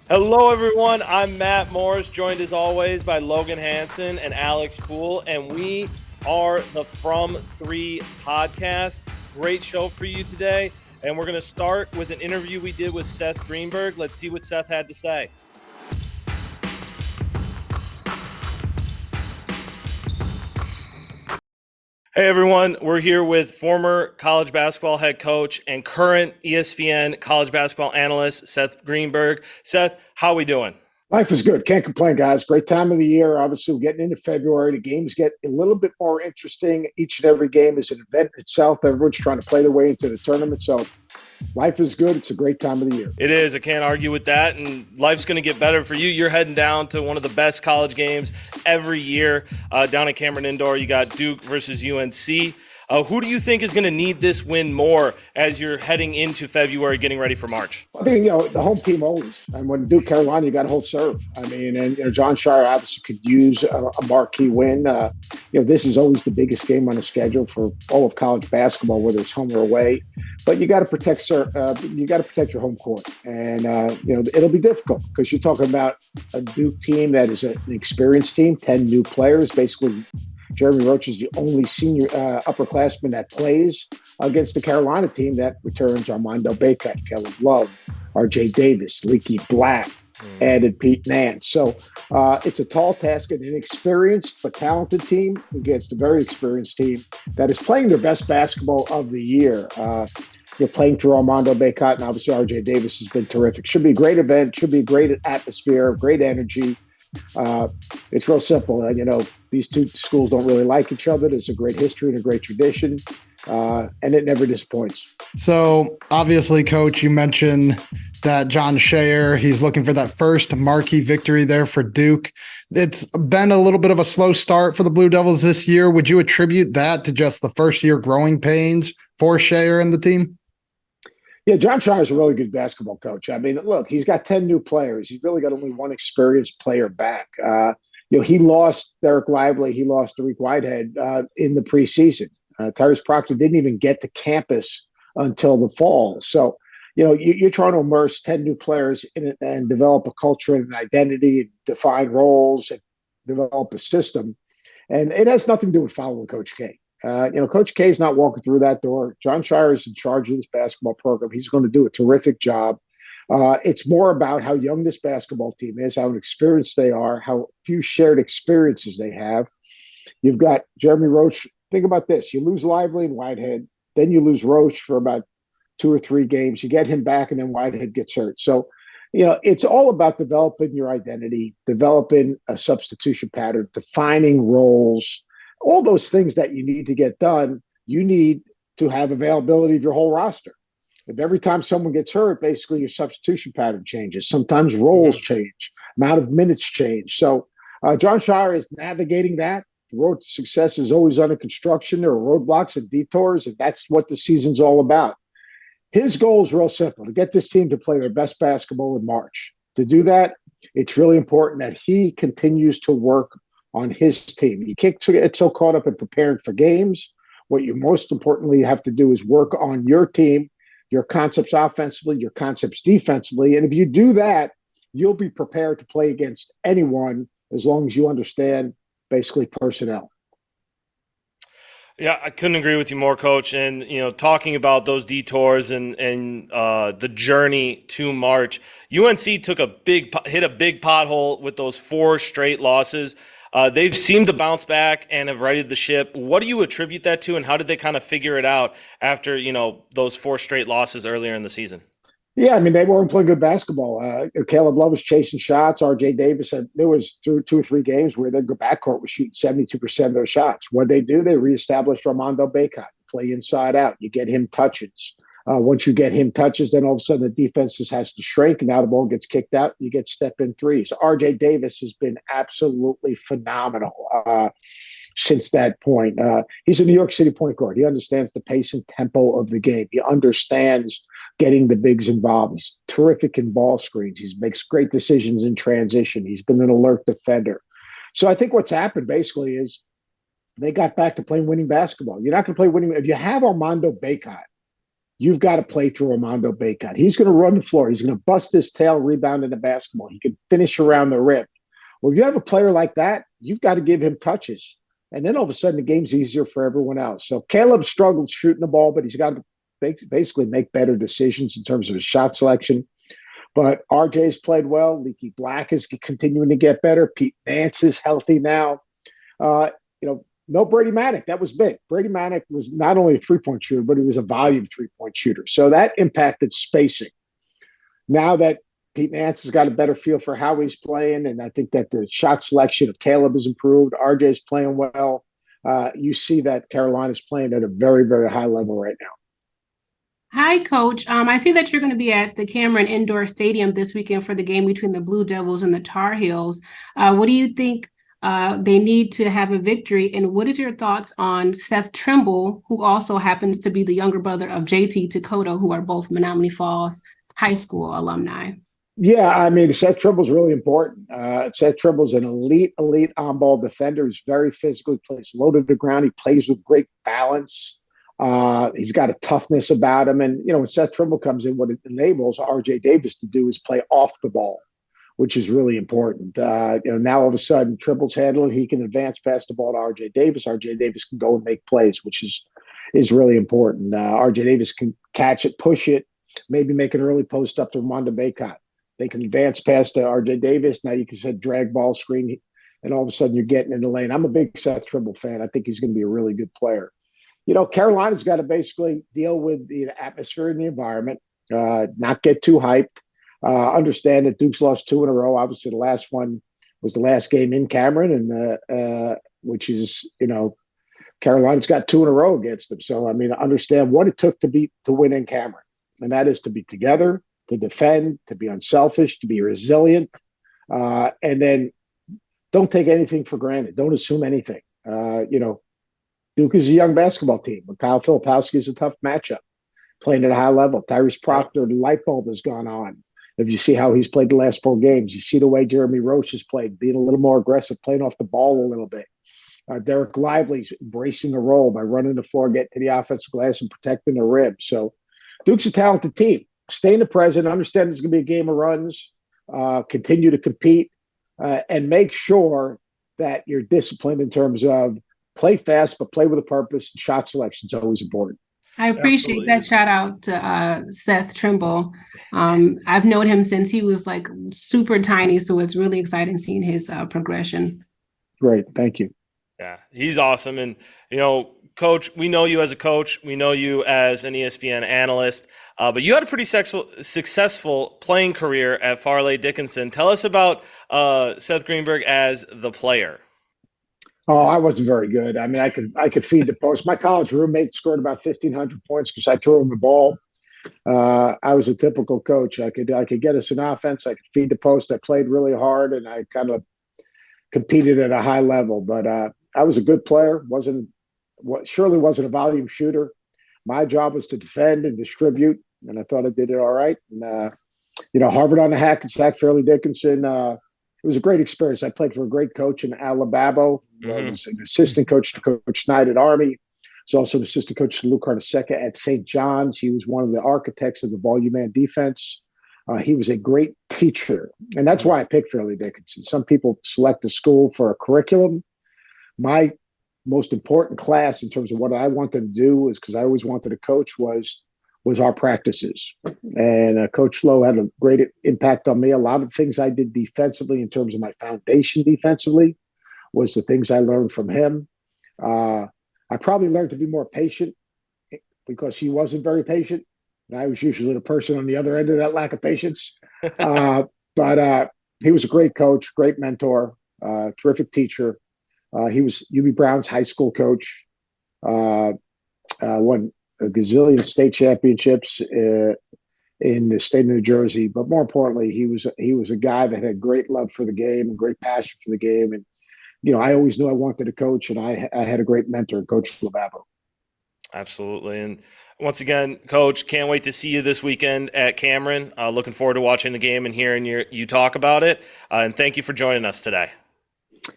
Hello, everyone. I'm Matt Morris, joined as always by Logan Hansen and Alex Poole, and we are the From Three podcast. Great show for you today, and we're going to start with an interview we did with Seth Greenberg. Let's see what Seth had to say. Hey, everyone. We're here with former college basketball head coach and current ESPN college basketball analyst, Seth Greenberg. Seth, how are we doing? Life is good. Can't complain, guys. Great time of the year. Obviously, we're getting into February. The games get a little bit more interesting. Each and every game is an event itself. Everyone's trying to play their way into the tournament. So life is good. It's a great time of the year. It is. I can't argue with that. And life's going to get better for you. You're heading down to one of the best college games every year down at Cameron Indoor. You got Duke versus UNC. Who do you think is going to need this win more as you're heading into February, getting ready for March? I think, the home team always. And when Duke, Carolina, you got to hold serve. I mean, and, John Shire obviously could use a marquee win. This is always the biggest game on the schedule for all of college basketball, whether it's home or away. But you got to protect your home court. And, it'll be difficult because you're talking about a Duke team that is an experienced team, 10 new players, basically. Jeremy Roach is the only senior upperclassman that plays against the Carolina team that returns Armando Bacot, Caleb Love, R.J. Davis, Leaky Black, added Pete Nance. So it's a tall task, an inexperienced but talented team against a very experienced team that is playing their best basketball of the year. You're playing through Armando Bacot, and obviously R.J. Davis has been terrific. Should be a great event, should be a great atmosphere, great energy. It's real simple. These two schools don't really like each other. There's a great history and a great tradition, and it never disappoints. So obviously, Coach, you mentioned that John Shire, he's looking for that first marquee victory there for Duke. It's been a little bit of a slow start for the Blue Devils this year. Would you attribute that to just the first year growing pains for Shire and the team? Yeah, John Shire is a really good basketball coach. I mean, look, he's got 10 new players. He's really got only one experienced player back. He lost Derek Lively. He lost Tariq Whitehead in the preseason. Tyrese Proctor didn't even get to campus until the fall. So, you're trying to immerse 10 new players in it and develop a culture and an identity, and define roles, and develop a system. And it has nothing to do with following Coach K. Coach K is not walking through that door. John Shire is in charge of this basketball program. He's going to do a terrific job. It's more about how young this basketball team is, how experienced they are, how few shared experiences they have. You've got Jeremy Roach. Think about this. You lose Lively and Whitehead. Then you lose Roach for about 2 or 3 games. You get him back, and then Whitehead gets hurt. So, it's all about developing your identity, developing a substitution pattern, defining roles. All those things that you need to get done, you need to have availability of your whole roster. If every time someone gets hurt, basically your substitution pattern changes. Sometimes roles change, amount of minutes change. So John Shire is navigating that. The road to success is always under construction. There are roadblocks and detours, and that's what the season's all about. His goal is real simple, to get this team to play their best basketball in March. To do that, it's really important that he continues to work on his team. You can't get so caught up in preparing for games. What you most importantly have to do is work on your team, your concepts offensively, your concepts defensively. And if you do that, you'll be prepared to play against anyone as long as you understand basically personnel. Yeah, I couldn't agree with you more, Coach. And, talking about those detours and the journey to March, UNC hit a big pothole with those 4 straight losses. They've seemed to bounce back and have righted the ship. What do you attribute that to, and how did they kind of figure it out after, those 4 straight losses earlier in the season? Yeah, I mean, they weren't playing good basketball. Caleb Love was chasing shots. R.J. Davis there was through 2 or 3 games where their backcourt was shooting 72% of their shots. What they do, they reestablished Armando Bacot, play inside out. You get him touches. Once you get him touches, then all of a sudden the defense has to shrink. Now the ball gets kicked out. You get step-in threes. R.J. Davis has been absolutely phenomenal since that point. He's a New York City point guard. He understands the pace and tempo of the game. He understands getting the bigs involved. He's terrific in ball screens. He makes great decisions in transition. He's been an alert defender. So I think what's happened basically is they got back to playing winning basketball. You're not going to play winning. If you have Armando Bacot, you've got to play through Armando Bacot. He's going to run the floor. He's going to bust his tail rebounding the basketball. He can finish around the rim. Well, if you have a player like that, you've got to give him touches. And then all of a sudden, the game's easier for everyone else. So Caleb struggled shooting the ball, but he's got to basically make better decisions in terms of his shot selection. But RJ's played well. Leaky Black is continuing to get better. Pete Nance is healthy now. No Brady Manick. That was big. Brady Manick was not only a three-point shooter, but he was a volume three-point shooter. So that impacted spacing. Now that Pete Nance has got a better feel for how he's playing, and I think that the shot selection of Caleb has improved. RJ's playing well. You see that Carolina's playing at a very, very high level right now. Hi, Coach. I see that you're going to be at the Cameron Indoor Stadium this weekend for the game between the Blue Devils and the Tar Heels. What do you think they need to have a victory? And what is your thoughts on Seth Trimble, who also happens to be the younger brother of JT Takota, who are both Menominee Falls High School alumni? Yeah, I mean, Seth Trimble's really important. Seth Trimble's an elite on-ball defender. He's very physical. He plays low to the ground. He plays with great balance. He's got a toughness about him. And, when Seth Trimble comes in, what it enables RJ Davis to do is play off the ball, which is really important. Now all of a sudden Trimble's handling, he can advance past the ball to RJ Davis. RJ Davis can go and make plays, which is really important. RJ Davis can catch it, push it, maybe make an early post up to Armando Bacot. They can advance past to RJ Davis. Now you can set drag ball screen, and all of a sudden you're getting in the lane. I'm a big Seth Trimble fan. I think he's going to be a really good player. Carolina's got to basically deal with the atmosphere and the environment, not get too hyped. Understand that Duke's lost 2 in a row. Obviously, the last one was the last game in Cameron, and which is, Carolina's got 2 in a row against them. So, understand what it took to win in Cameron, and that is to be together, to defend, to be unselfish, to be resilient, and then don't take anything for granted. Don't assume anything. Duke is a young basketball team. But Kyle Filipowski is a tough matchup, playing at a high level. Tyrese Proctor, the light bulb has gone on. If you see how he's played the last 4 games, you see the way Jeremy Roach has played, being a little more aggressive, playing off the ball a little bit. Derek Lively's embracing the role by running the floor, getting to the offensive glass and protecting the rim. So Duke's a talented team. Stay in the present, understand there's going to be a game of runs, continue to compete, and make sure that you're disciplined in terms of play fast, but play with a purpose. Shot selection is always important. I appreciate that shout out to Seth Trimble. I've known him since he was like super tiny, so it's really exciting seeing his progression. Great. Thank you. Yeah, he's awesome. And, Coach, we know you as a coach. We know you as an ESPN analyst. But you had a pretty successful playing career at Fairleigh Dickinson. Tell us about Seth Greenberg as the player. Oh, I wasn't very good. I could feed the post. My college roommate scored about 1,500 points because I threw him the ball. I was a typical coach. I could get us an offense. I could feed the post. I played really hard, and I kind of competed at a high level. But I was a good player. Surely wasn't a volume shooter. My job was to defend and distribute, and I thought I did it all right. And Harvard on the Hackensack, Fairleigh Dickinson. It was a great experience. I played for a great coach in Alabama. I was an assistant coach to Coach Knight at Army. I was also an assistant coach to Luke Carnesecca at St. John's. He was one of the architects of the volume man defense. He was a great teacher, and that's why I picked Fairleigh Dickinson. Some people select a school for a curriculum. My most important class in terms of what I wanted to do is, because I always wanted to coach, was our practices. And Coach Lowe had a great impact on me. A lot of things I did defensively in terms of my foundation defensively was the things I learned from him. I probably learned to be more patient because he wasn't very patient. And I was usually the person on the other end of that lack of patience. But he was a great coach, great mentor, terrific teacher. He was UB Brown's high school coach, won a gazillion state championships in the state of New Jersey. But more importantly, he was a guy that had great love for the game and great passion for the game. And, I always knew I wanted to coach, and I had a great mentor, Coach Lababo. Absolutely. And once again, Coach, can't wait to see you this weekend at Cameron. Looking forward to watching the game and hearing you talk about it. And thank you for joining us today.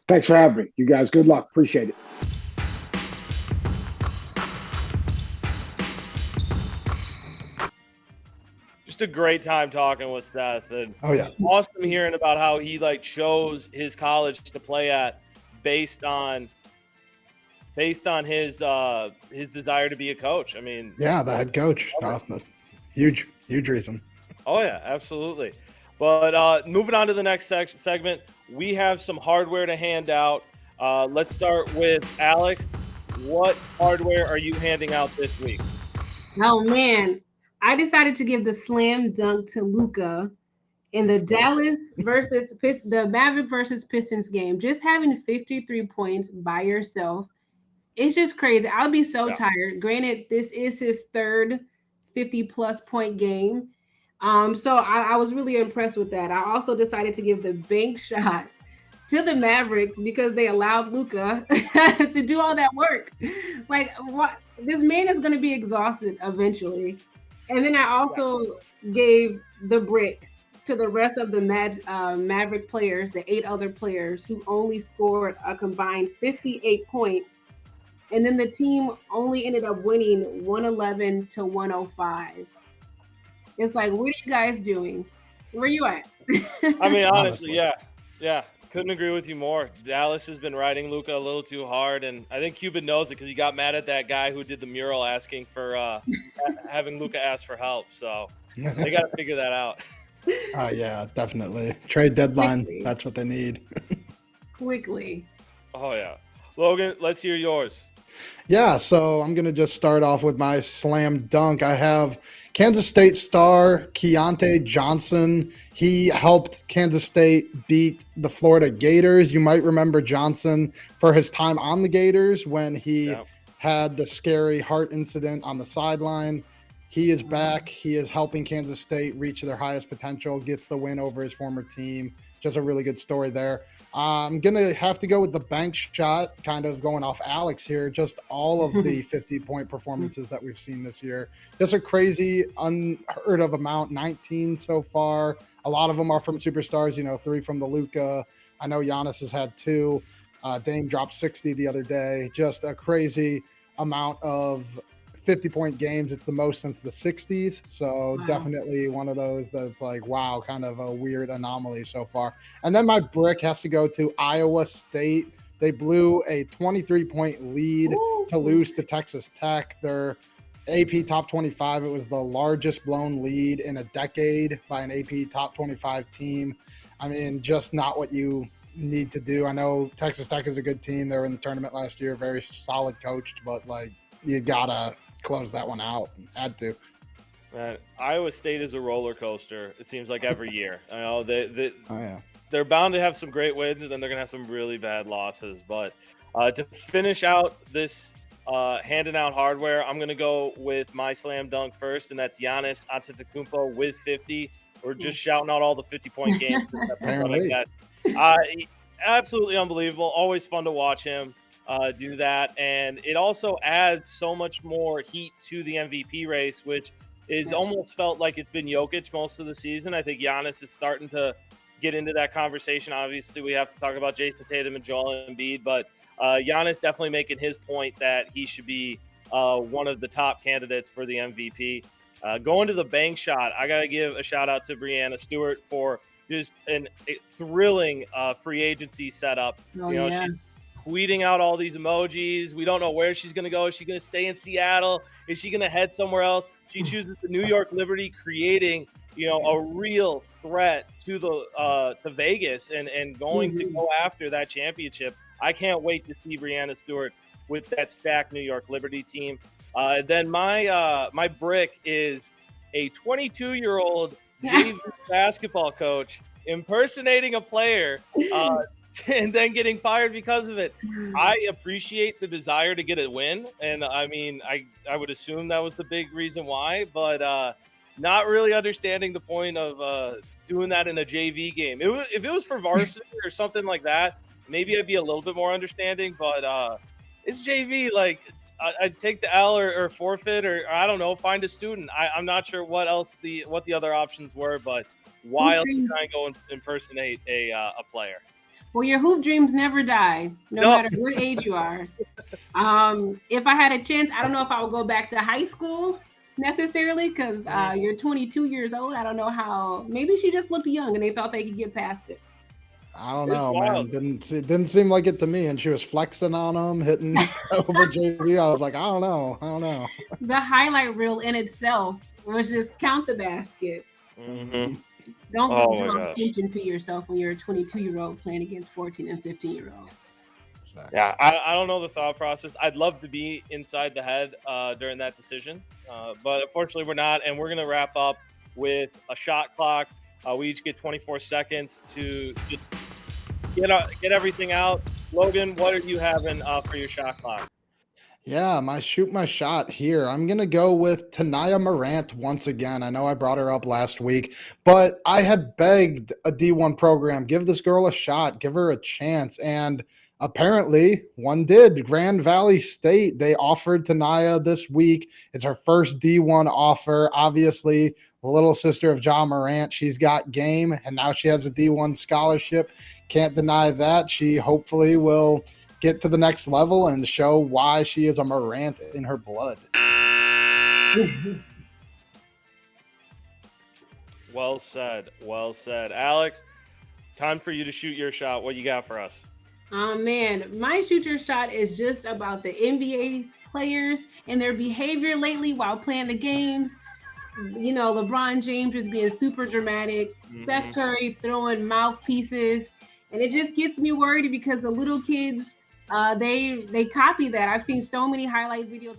Thanks for having me. You guys, good luck. Appreciate it. just a great time talking with Seth, and Oh yeah. awesome hearing about how he like chose his college to play at based on his desire to be a coach. I mean, Yeah, the head coach. Huge reason. oh yeah, absolutely. But moving on to the next segment, we have some hardware to hand out. Let's start with Alex. What hardware are you handing out this week? Oh man, I decided to give the slam dunk to Luka in the the Maverick versus Pistons game. Just having 53 points by yourself, it's just crazy. I'll be so tired. Granted, this is his third 50-plus point game. So I was really impressed with that. I also decided to give the bank shot to the Mavericks because they allowed Luka to do all that work. Like, what? This man is going to be exhausted eventually. And then I also gave the brick to the rest of the Maverick players, the 8 other players who only scored a combined 58 points. And then the team only ended up winning 111 to 105. It's like, what are you guys doing? Where are you at? I mean, honestly, yeah. Couldn't agree with you more. Dallas has been riding Luka a little too hard, and I think Cuban knows it because he got mad at that guy who did the mural asking for having Luka ask for help. So they got to figure that out. Yeah, definitely. Trade deadline. Quickly. That's what they need. Quickly. Oh yeah, Logan, let's hear yours. Yeah, so I'm going to just start off with my slam dunk. I have Kansas State star Keontae Johnson. He helped Kansas State beat the Florida Gators. You might remember Johnson for his time on the Gators when he had the scary heart incident on the sideline. He is back. He is helping Kansas State reach their highest potential, gets the win over his former team. Just a really good story there. I'm going to have to go with the bank shot, kind of going off Alex here, just all of the 50-point performances that we've seen this year. Just a crazy, unheard of amount, 19 so far. A lot of them are from superstars, 3 from the Luka. I know Giannis has had 2. Dame dropped 60 the other day. Just a crazy amount of 50-point games. It's the most since the 60s. So definitely one of those that's like, wow, kind of a weird anomaly so far. And then my brick has to go to Iowa State. They blew a 23-point lead to lose to Texas Tech. Their AP top 25, it was the largest blown lead in a decade by an AP top 25 team. I mean, just not what you need to do. I know Texas Tech is a good team. They were in the tournament last year, very solid coached, but like you gotta close that one out. Had to. Iowa State is a roller coaster. It seems like every year. I know they're bound to have some great wins, and then they're gonna have some really bad losses. But to finish out this handing out hardware, I'm gonna go with my slam dunk first, and that's Giannis Antetokounmpo with 50. We're just shouting out all the 50-point games. Apparently. Absolutely unbelievable. Always fun to watch him do that, and it also adds so much more heat to the MVP race, which is almost felt like it's been Jokic most of the season. I think Giannis is starting to get into that conversation. Obviously, we have to talk about Jason Tatum and Joel Embiid, but Giannis definitely making his point that he should be one of the top candidates for the MVP. Going to the bank shot, I got to give a shout out to Breanna Stewart for just a thrilling free agency setup. She's tweeting out all these emojis. We don't know where she's going to go. Is she going to stay in Seattle? Is she going to head somewhere else? She chooses the New York Liberty, creating, a real threat to to Vegas and going to go after that championship. I can't wait to see Breanna Stewart with that stacked New York Liberty team. Then my brick is a 22-year-old JV basketball coach impersonating a player and then getting fired because of it. I appreciate the desire to get a win, and I mean, I would assume that was the big reason why, but not really understanding the point of doing that in a JV game. If it was for varsity or something like that, maybe I'd be a little bit more understanding, but it's JV. Like, I'd take the L or forfeit, or I don't know, find a student. I'm not sure what the other options were, but wild to try and go and impersonate a player. Well, your hoop dreams never die, no matter what age you are. If I had a chance, I don't know if I would go back to high school, necessarily because you're 22 years old. I don't know how. Maybe she just looked young and they thought they could get past it. I don't It's know, wild. man. Didn't seem like it to me. And she was flexing on him, hitting over JV. I was like, I don't know. The highlight reel in itself was just count the basket. Mm-hmm. Don't Oh my draw gosh. attention to yourself when you're a 22-year-old playing against 14 and 15-year-olds. Yeah, I don't know the thought process. I'd love to be inside the head during that decision, but unfortunately we're not. And we're going to wrap up with a shot clock. We each get 24 seconds to just get everything out. Logan, what are you having for your shot clock? Yeah, my shot here. I'm going to go with Tanaya Morant once again. I know I brought her up last week, but I had begged a D1 program, give this girl a shot, give her a chance. And apparently one did. Grand Valley State, they offered Tanaya this week. It's her first D1 offer. Obviously, the little sister of Ja Morant, she's got game, and now she has a D1 scholarship. Can't deny that. She hopefully will get to the next level and show why she is a Morant in her blood. Well said. Well said. Alex, time for you to shoot your shot. What you got for us? Oh man, my shoot your shot is just about the NBA players and their behavior lately while playing the games. You know, LeBron James is being super dramatic, Seth Curry throwing mouthpieces, and it just gets me worried because the little kids, they copy that. I've seen so many highlight videos.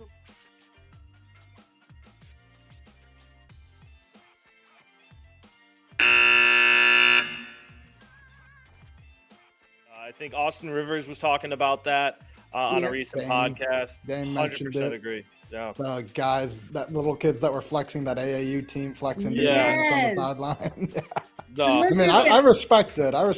I think Austin Rivers was talking about that on a recent podcast. They 100% agree. Yeah. Guys, that little kids that were flexing, that AAU team flexing Yes. defense on the sideline. No. I mean, I respect it. I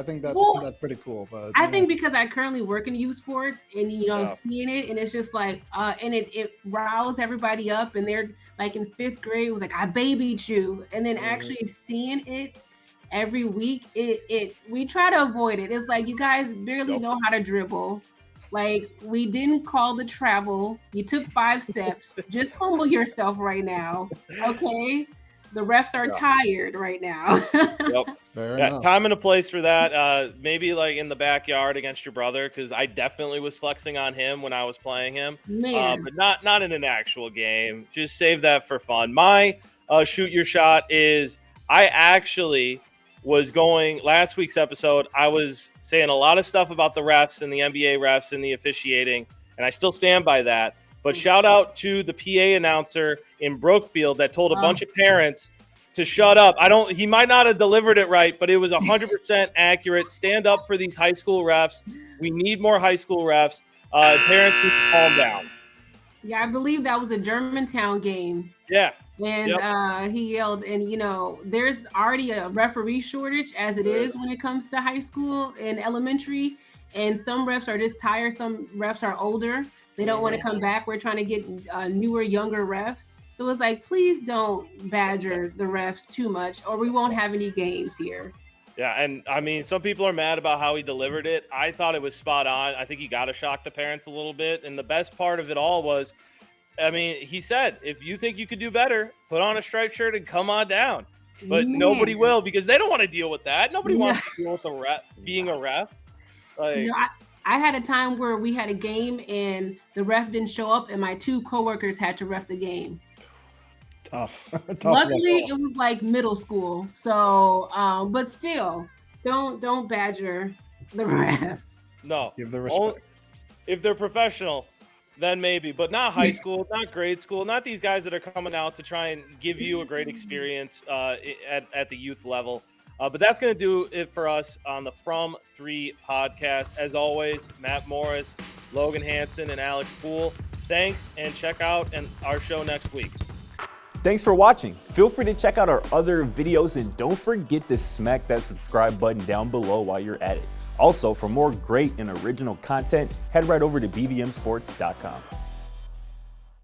think that's pretty cool. But I think because I currently work in youth sports and seeing it, and it's just like and it riles everybody up, and they're like in 5th grade was like, I babied you, and then actually seeing it every week, we try to avoid it. It's like, you guys barely know how to dribble. Like, we didn't call the travel. You took 5 steps. Just humble yourself right now, okay? The refs are tired right now. Fair enough. Time and a place for that. Maybe like in the backyard against your brother, because I definitely was flexing on him when I was playing him. But not in an actual game. Just save that for fun. My shoot your shot is, I actually was going last week's episode. I was saying a lot of stuff about the refs and the NBA refs and the officiating, and I still stand by that. But shout out to the PA announcer in Brookfield that told a bunch of parents to shut up. He might not have delivered it right, but it was 100% accurate. Stand up for these high school refs. We need more high school refs. Parents need to calm down. Yeah, I believe that was a Germantown game. Yeah. And he yelled, and there's already a referee shortage as it is when it comes to high school and elementary. And some refs are just tired. Some refs are older. They don't want to come back. We're trying to get newer, younger refs. So it's like, please don't badger the refs too much, or we won't have any games here. Yeah, and I mean, some people are mad about how he delivered it. I thought it was spot on. I think he got to shock the parents a little bit. And the best part of it all was, I mean, he said, if you think you could do better, put on a striped shirt and come on down. But nobody will, because they don't want to deal with that. Nobody wants to deal with being a ref. Like, I had a time where we had a game and the ref didn't show up, and my 2 coworkers had to ref the game. Tough. Luckily, it was like middle school. So, but still, don't badger the refs. No. Give the respect. If they're professional, then maybe, but not high school, not grade school, not these guys that are coming out to try and give you a great experience at the youth level. But that's going to do it for us on the From 3 podcast. As always, Matt Morris, Logan Hansen, and Alex Poole. Thanks, and check out our show next week. Thanks for watching. Feel free to check out our other videos, and don't forget to smack that subscribe button down below while you're at it. Also, for more great and original content, head right over to bvmsports.com.